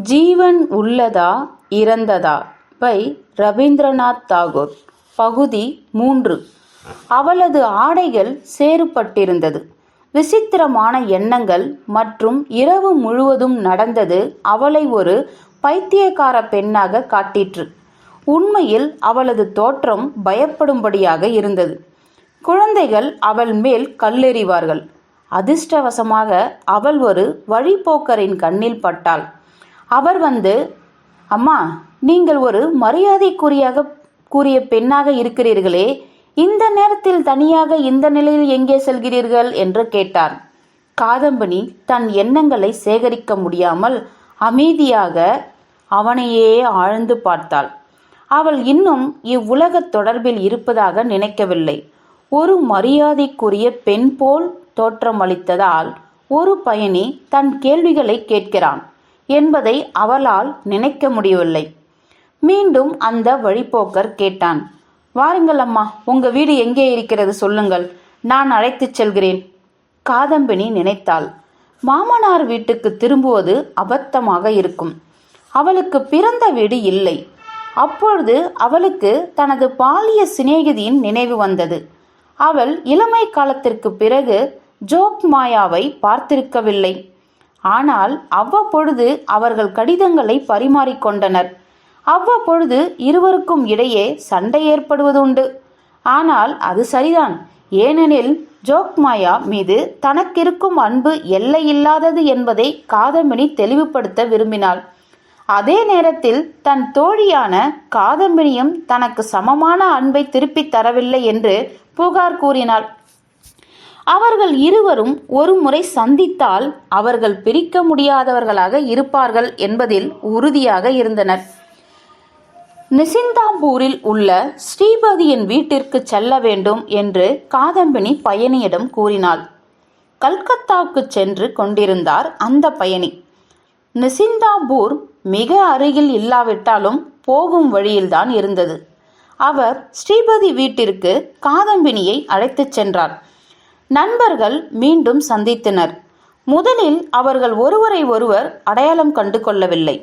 ஜீவன் உள்ளதா இறந்ததா பை ரவீந்திரநாத் தாகூர். பகுதி 3. அவளது ஆடைகள் சேறுபட்டிருந்தது. விசித்திரமான எண்ணங்கள் மற்றும் இரவு முழுவதும் நடந்தது அவளை ஒரு பைத்தியக்கார பெண்ணாக காட்டிற்று. உண்மையில் அவளது தோற்றம் பயப்படும்படியாக இருந்தது. குழந்தைகள் அவள் மேல் கல்லெறிவார்கள். அதிர்ஷ்டவசமாக அவள் ஒரு வழிப்போக்கரின் கண்ணில் பட்டாள். அவர் வந்து, அம்மா, நீங்கள் ஒரு மரியாதைக்குரிய பெண்ணாக இருக்கிறீர்களே, இந்த நேரத்தில் தனியாக இந்த நிலையில் எங்கே செல்கிறீர்கள் என்று கேட்டார். காதம்பனி தன் எண்ணங்களை சேகரிக்க முடியாமல் அமைதியாக அவனையே ஆழ்ந்து பார்த்தாள். அவள் இன்னும் இவ்வுலகத் தொடர்பில் இருப்பதாக நினைக்கவில்லை. ஒரு மரியாதைக்குரிய பெண் போல் தோற்றமளித்ததால் ஒரு பயணி தன் கேள்விகளை கேட்கிறான் என்பதை அவளால் நினைக்க முடியவில்லை. மீண்டும் அந்த வழிப்போக்கர் கேட்டான், வாருங்கள் அம்மா, உங்க வீடு எங்கே இருக்கிறது சொல்லுங்கள், நான் அழைத்துச் செல்கிறேன். காதம்பினி நினைத்தாள், மாமனார் வீட்டுக்கு திரும்புவது அபத்தமாக இருக்கும். அவளுக்கு பிறந்த வீடு இல்லை. அப்பொழுது அவளுக்கு தனது பாலிய சிநேகிதியின் நினைவு வந்தது. அவள் இளமை காலத்திற்கு பிறகு ஜோக்மாயாவை பார்த்திருக்கவில்லை. ஆனால் அவ்வப்பொழுது அவர்கள் கடிதங்களை பரிமாறிக்கொண்டனர். அவ்வப்பொழுது இருவருக்கும் இடையே சண்டை ஏற்படுவதுண்டு. ஆனால் அது சரிதான். ஏனெனில் ஜோக்மாயா மீது தனக்கிருக்கும் அன்பு எல்லையில்லாதது என்பதை காதம்பினி தெளிவுபடுத்த விரும்பினாள். அதே நேரத்தில் தன் தோழியான காதம்பினியும் தனக்கு சமமான அன்பை திருப்பித் தரவில்லை என்று புகார் கூறினாள். அவர்கள் இருவரும் ஒரு முறை சந்தித்தால் அவர்கள் பிரிக்க முடியாதவர்களாக இருப்பார்கள் என்பதில் உறுதியாக இருந்தனர். நிசிந்தாம்பூரில் உள்ள ஸ்ரீபதியின் வீட்டிற்கு செல்ல வேண்டும் என்று காதம்பினி பயணியிடம் கூறினாள். கல்கத்தாவுக்கு சென்று கொண்டிருந்தார் அந்த பயணி. நிசிந்தாம்பூர் மிக அருகில் இல்லாவிட்டாலும் போகும் வழியில்தான் இருந்தது. அவர் ஸ்ரீபதி வீட்டிற்கு காதம்பினியை அழைத்துச் சென்றார். நண்பர்கள் மீண்டும் சந்தித்தனர். முதலில் அவர்கள் ஒருவரை ஒருவர் அடையாளம் கண்டு கொள்ளவில்லை.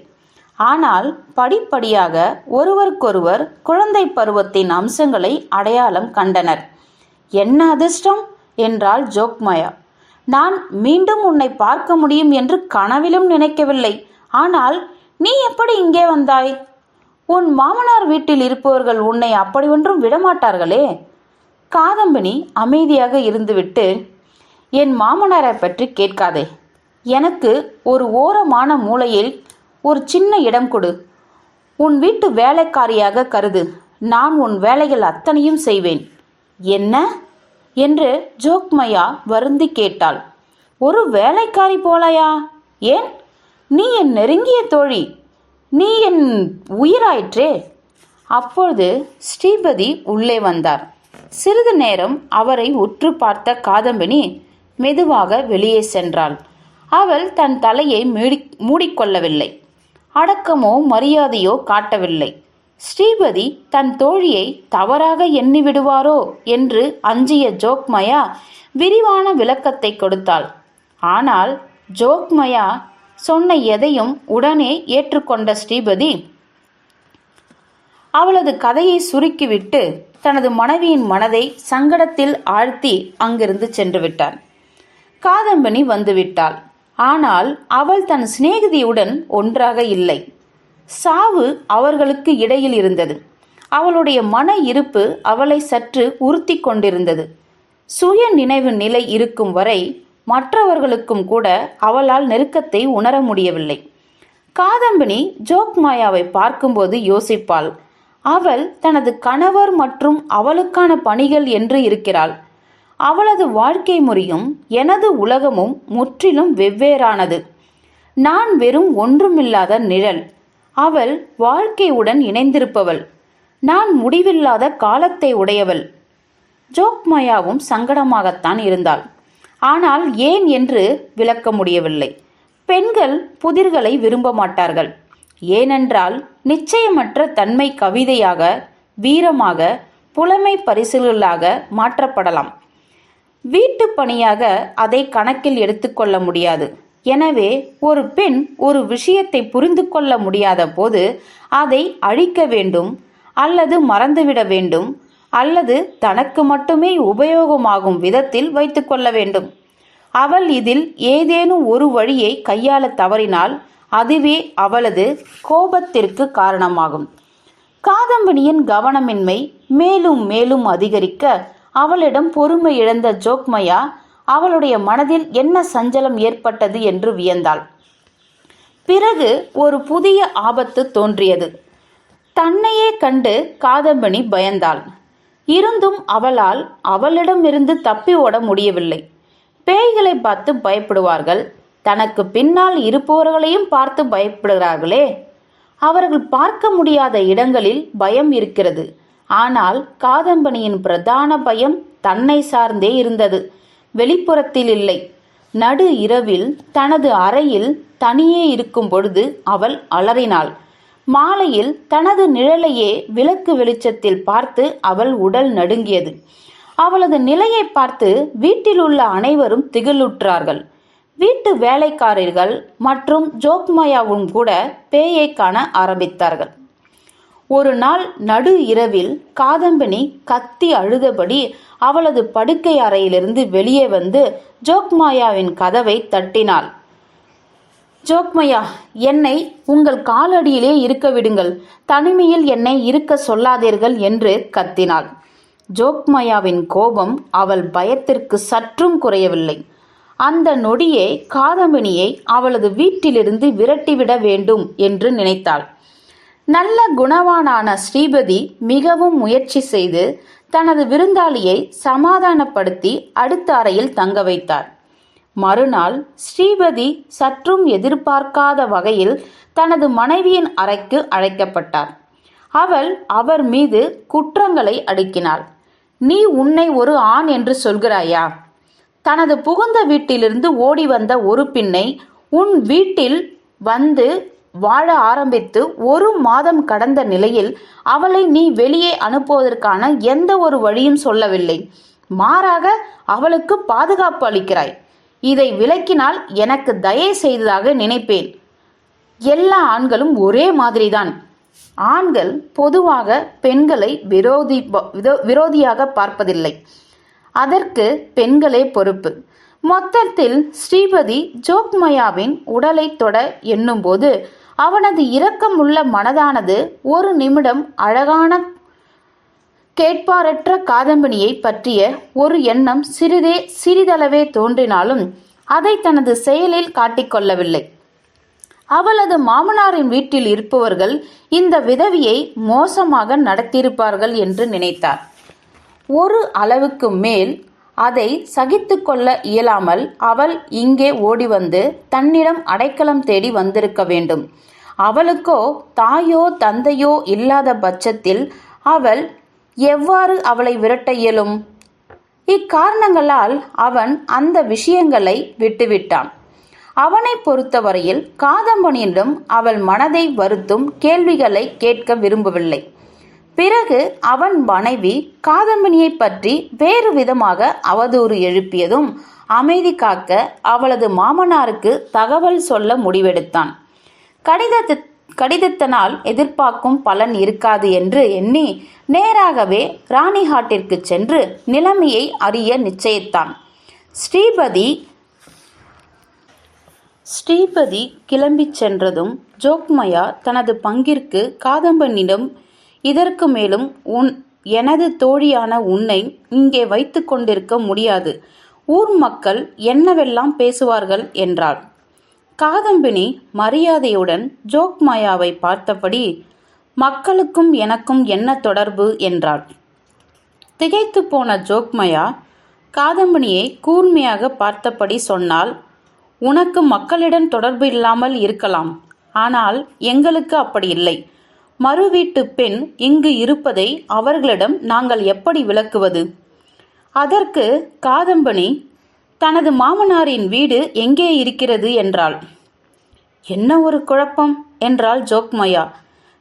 ஆனால் படிப்படியாக ஒருவருக்கொருவர் குழந்தை பருவத்தின் அம்சங்களை அடையாளம் கண்டனர். என்ன அதிர்ஷ்டம் என்றாள் ஜோக்மாயா. நான் மீண்டும் உன்னை பார்க்க முடியும் என்று கனவிலும் நினைக்கவில்லை. ஆனால் நீ எப்படி இங்கே வந்தாய்? உன் மாமனார் வீட்டில் இருப்பவர்கள் உன்னை அப்படி ஒன்றும் விடமாட்டார்களே. காதம்பினி அமைதியாக இருந்துவிட்டு, என் மாமனாரை பற்றி கேட்காதே. எனக்கு ஒரு ஓரமான மூலையில் ஒரு சின்ன இடம் கொடு. உன் வீட்டு வேலைக்காரியாக கருது. நான் உன் வேலைகள் அத்தனையும் செய்வேன். என்ன என்று ஜோக்மயா வருந்தி கேட்டாள். ஒரு வேலைக்காரி போலையா? ஏன்? நீ என் நெருங்கிய தோழி. நீ என் உயிராயிற்றே. அப்பொழுது ஸ்ரீபதி உள்ளே வந்தார். சிறிது நேரம் அவரை உற்று பார்த்த காதம்பினி மெதுவாக வெளியே சென்றாள். அவள் தன் தலையை மூடிக்கொள்ளவில்லை. அடக்கமோ மரியாதையோ காட்டவில்லை. ஸ்ரீபதி தன் தோழியை தவறாக எண்ணிவிடுவாரோ என்று அஞ்சிய ஜோக்மயா விரிவான விளக்கத்தை கொடுத்தாள். ஆனால் ஜோக்மயா சொன்ன எதையும் உடனே ஏற்றுக்கொண்ட ஸ்ரீபதி அவளது கதையை சுருக்கிவிட்டு தனது மனைவியின் மனதை சங்கடத்தில் ஆழ்த்தி அங்கிருந்து சென்று விட்டான். காதம்பினி வந்துவிட்டாள். ஆனால் அவள் தன் சிநேகிதியுடன் ஒன்றாக இல்லை. சாவு அவர்களுக்கு இடையில் இருந்தது. அவளுடைய மன இருப்பு அவளை சற்று உறுத்தி கொண்டிருந்தது. சுய நினைவு நிலை இருக்கும் வரை மற்றவர்களுக்கும் கூட அவளால் நெருக்கத்தை உணர முடியவில்லை. காதம்பினி ஜோக்மாயாவை பார்க்கும்போது யோசிப்பாள். அவள் தனது கணவர் மற்றும் அவளுக்கான பணிகள் என்று இருக்கிறாள். அவளது வாழ்க்கை முறையும் எனது உலகமும் முற்றிலும் வெவ்வேறானது. நான் வெறும் ஒன்றுமில்லாத நிழல். அவள் வாழ்க்கையுடன் இணைந்திருப்பவள். நான் முடிவில்லாத காலத்தை உடையவள். ஜோக்மயாவும் சங்கடமாகத்தான் இருந்தாள். ஆனால் ஏன் என்று விளக்க முடியவில்லை. பெண்கள் புதிர்களை விரும்ப மாட்டார்கள். ஏனென்றால் நிச்சயமற்ற தன்மை கவிதையாக, வீரமாக, புலமை பரிசுகளாக மாற்றப்படலாம். வீட்டு பணியாக அதை கணக்கில் எடுத்துக்கொள்ள முடியாது. எனவே ஒரு பெண் ஒரு விஷயத்தை புரிந்து கொள்ள முடியாத போது அதை அழிக்க வேண்டும், அல்லது மறந்துவிட வேண்டும், அல்லது தனக்கு மட்டுமே உபயோகமாகும் விதத்தில் வைத்துக்கொள்ள வேண்டும். அவள் இதில் ஏதேனும் ஒரு வழியை கையாள தவறினால் அதுவே அவளது கோபத்திற்கு காரணமாகும். காதம்பனியின் கவனமின்மை மேலும் மேலும் அதிகரிக்க அவளிடம் பொறுமை இழந்த ஜோக்மயா அவளுடைய மனதில் என்ன சஞ்சலம் ஏற்பட்டது என்று வியந்தாள். பிறகு ஒரு புதிய ஆபத்து தோன்றியது. தன்னையே கண்டு காதம்பனி பயந்தாள். இருந்தும் அவளிடமிருந்து தப்பி ஓட முடியவில்லை. பேய்களை பார்த்து பயப்படுவார்கள், தனக்கு பின்னால் இருப்பவர்களையும் பார்த்து பயப்படுகிறார்களே. அவர்கள் பார்க்க முடியாத இடங்களில் பயம் இருக்கிறது. ஆனால் காதம்பனியின் பிரதான பயம் தன்னை சார்ந்தே இருந்தது, வெளிப்புறத்தில் இல்லை. நடு இரவில் தனது அறையில் தனியே இருக்கும் பொழுது அவள் அலறினாள். மாலையில் தனது நிழலையே விளக்கு வெளிச்சத்தில் பார்த்து அவள் உடல் நடுங்கியது. அவளது நிலையை பார்த்து வீட்டில் உள்ள அனைவரும் திகிலுற்றார்கள். வீட்டு வேலைக்காரர்கள் மற்றும் ஜோக்மயாவும் கூட பேயை காண ஆரம்பித்தார்கள். ஒரு நாள் நடு இரவில் காதம்பனி கத்தி அழுதபடி அவளது படுக்கை அறையிலிருந்து வெளியே வந்து ஜோக்மயாவின் கதவை தட்டினாள். ஜோக்மயா, என்னை உங்கள் காலடியிலே இருக்க விடுங்கள், தனிமையில் என்னை இருக்க சொல்லாதீர்கள் என்று கத்தினாள். ஜோக்மயாவின் கோபம் அவள் பயத்திற்கு சற்றும் குறையவில்லை. அந்த நொடியே காதம்பனியை அவளது வீட்டிலிருந்து விரட்டிவிட வேண்டும் என்று நினைத்தாள். நல்ல குணவானான ஸ்ரீபதி மிகவும் முயற்சி செய்து தனது விருந்தாளியை சமாதானப்படுத்தி அடுத்த அறையில் தங்க வைத்தார். மறுநாள் ஸ்ரீபதி சற்றும் எதிர்பார்க்காத வகையில் தனது மனைவியின் அறைக்கு அழைக்கப்பட்டார். அவள் அவர் மீது குற்றங்களை அடுக்கினாள். நீ உன்னை ஒரு ஆண் என்று சொல்கிறாயா? தனது புகுந்த வீட்டிலிருந்து ஓடி வந்த ஒரு பெண்ணை உன் வீட்டில் வந்து வாழ ஆரம்பித்து 1 மாதம் கடந்த நிலையில் அவளை நீ வெளியே அனுப்புவதற்கான எந்த ஒரு வழியும் சொல்லவில்லை. மாறாக அவளுக்கு பாதுகாப்பு அளிக்கிறாய். இதை விலக்கினால் எனக்கு தயை செய்ததாக நினைப்பேன். எல்லா ஆண்களும் ஒரே மாதிரிதான். ஆண்கள் பொதுவாக பெண்களை விரோதியாக பார்ப்பதில்லை. அதற்கு பெண்களே பொறுப்பு. மொத்தத்தில் ஸ்ரீபதி ஜோக்மயாவின் உடலை தொட எண்ணும்போது அவனது இரக்கமுள்ள மனதானது ஒரு நிமிடம் அழகான கேட்பாரற்ற காதம்பனியை பற்றிய ஒரு எண்ணம் சிறிதளவே தோன்றினாலும் அதை தனது செயலில் காட்டிக்கொள்ளவில்லை. அவளது மாமனாரின் வீட்டில் இருப்பவர்கள் இந்த விதவியை மோசமாக நடத்தியிருப்பார்கள் என்று நினைத்தார். ஒரு அளவுக்கு மேல் அதை சகித்து கொள்ள இயலாமல் அவள் இங்கே ஓடி வந்து தன்னிடம் அடைக்கலம் தேடி வந்திருக்க வேண்டும். அவளுக்கோ தாயோ தந்தையோ இல்லாத பட்சத்தில் அவள் எவ்வாறு அவளை விரட்ட இயலும்? இக்காரணங்களால் அவன் அந்த விஷயங்களை விட்டுவிட்டான். அவனை பொறுத்தவரையில் காதம்பனியிடம் அவள் மனதை வருத்தும் கேள்விகளை கேட்க விரும்பவில்லை. பிறகு அவன் மனைவி காதம்பனியை பற்றி வேறு விதமாக அவதூறு எழுப்பியதும் அமைதி காக்க அவளது மாமனாருக்கு தகவல் சொல்ல முடிவெடுத்தான். கடிதத்தினால் எதிர்பார்க்கும் பலன் இருக்காது என்று எண்ணி நேராகவே ராணிஹாட்டிற்கு சென்று நிலைமையை அறிய நிச்சயித்தான். ஸ்ரீபதி கிளம்பிச் சென்றதும் ஜோக்மயா தனது பங்கிற்கு காதம்பனிடம், இதற்கு மேலும் எனது தோழியான உன்னை இங்கே வைத்து கொண்டிருக்க முடியாது, ஊர் மக்கள் என்னவெல்லாம் பேசுவார்கள் என்றாள். காதம்பினி மரியாதையுடன் ஜோக்மயாவை பார்த்தபடி, மக்களுக்கும் எனக்கும் என்ன தொடர்பு என்றாள். திகைத்து போன ஜோக்மயா காதம்பினியை கூர்மையாக பார்த்தபடி சொன்னால், உனக்கு மக்களிடம் தொடர்பு இல்லாமல் இருக்கலாம், ஆனால் எங்களுக்கு அப்படி இல்லை. மறு வீட்டு பெண் இங்கு இருப்பதை அவர்களிடம் நாங்கள் எப்படி விளக்குவது? அதற்கு காதம்பனி தனது மாமனாரின் வீடு எங்கே இருக்கிறது என்றாள். என்ன ஒரு குழப்பம் என்றாள் ஜோக்மயா.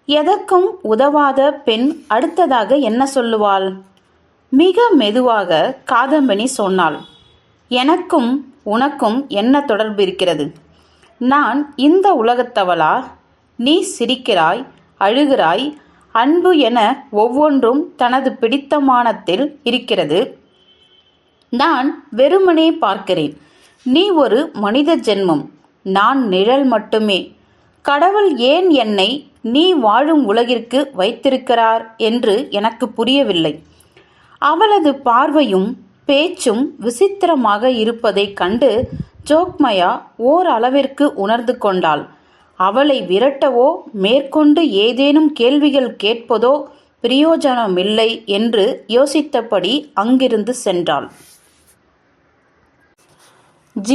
எதற்கும் உதவாத பெண் அடுத்ததாக என்ன சொல்லுவாள்? மிக மெதுவாக காதம்பனி சொன்னாள், எனக்கும் உனக்கும் என்ன தொடர்பு இருக்கிறது? நான் இந்த உலகத்தவளா? நீ சிரிக்கிறாய், அழுகிறாய். அன்பு என ஒவ்வொன்றும் தனது பிடித்தமானத்தில் இருக்கிறது. நான் வெறுமனே பார்க்கிறேன். நீ ஒரு மனித ஜென்மம், நான் நிழல் மட்டுமே. கடவுள் ஏன் என்னை நீ வாழும் உலகிற்கு வைத்திருக்கிறார் என்று எனக்கு புரியவில்லை. அவளது பார்வையும் பேச்சும் விசித்திரமாக இருப்பதைக் கண்டு ஜோக்மயா ஓரளவிற்கு உணர்ந்து கொண்டாள். அவளை விரட்டவோ மேற்கொண்டு ஏதேனும் கேள்விகள் கேட்பதோ பிரயோஜனமில்லை என்று யோசித்தபடி அங்கிருந்து சென்றாள்.